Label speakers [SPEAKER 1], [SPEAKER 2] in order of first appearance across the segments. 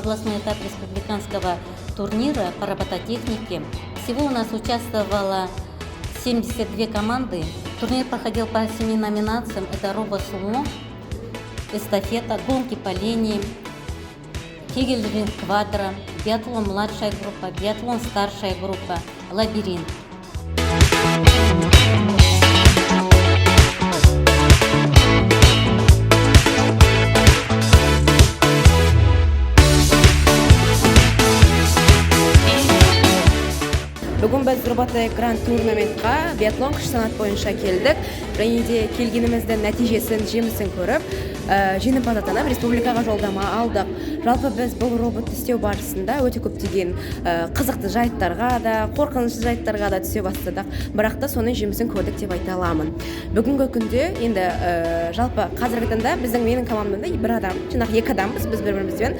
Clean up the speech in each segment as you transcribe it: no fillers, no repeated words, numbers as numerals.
[SPEAKER 1] областной этап республиканского турнира по робототехнике. Всего у нас участвовало 72 команды. Турнир проходил по 7 номинациям. Это робо-сумо, эстафета, гонки по линии, кегельринг квадро, биатлон младшая группа, биатлон старшая группа, лабиринт.
[SPEAKER 2] Бүгін біз робототек гранд турнаментқа биатлон күш санат бойынша келдік. Және де келгеніміздің нәтижесін, жемісін көріп, жеңімпаз атанып, республикаға жолдама алдық. Жалпы біз бұл робот істеу барысында өте көптеген қызықты жайттарға да, қорқынышты жайттарға да түсе бастадық. Бірақ та соның жемісін көрдік деп айта аламын. Бүгінгі күнде енді жалпы қазіргі таңда менің командамда бір адам, жаңағы екі адамбыз, біз бір-бірімізбен.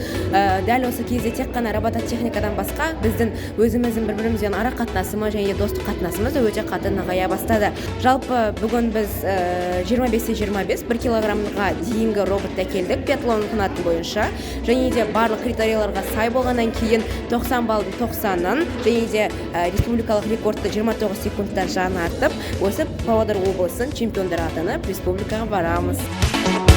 [SPEAKER 2] Дәл осы кезде тек қана робототехникадан басқа біздің өзіміздің бір-бірімізбен ара қатынасымыз және достық қатынасымыз өте қатты нығая бастады. Жалпы бүгін біз 25-25 1 килограммға дейінгі роботта келдік биатлон қанаты бойынша. Және де барлық критерияларға сай болғаннан кейін 90 балдың 90-ын және де республикалық рекордты 29 секундтан жаңартып, осы Павлодар облысының чемпиондары атанып республикаға барамыз.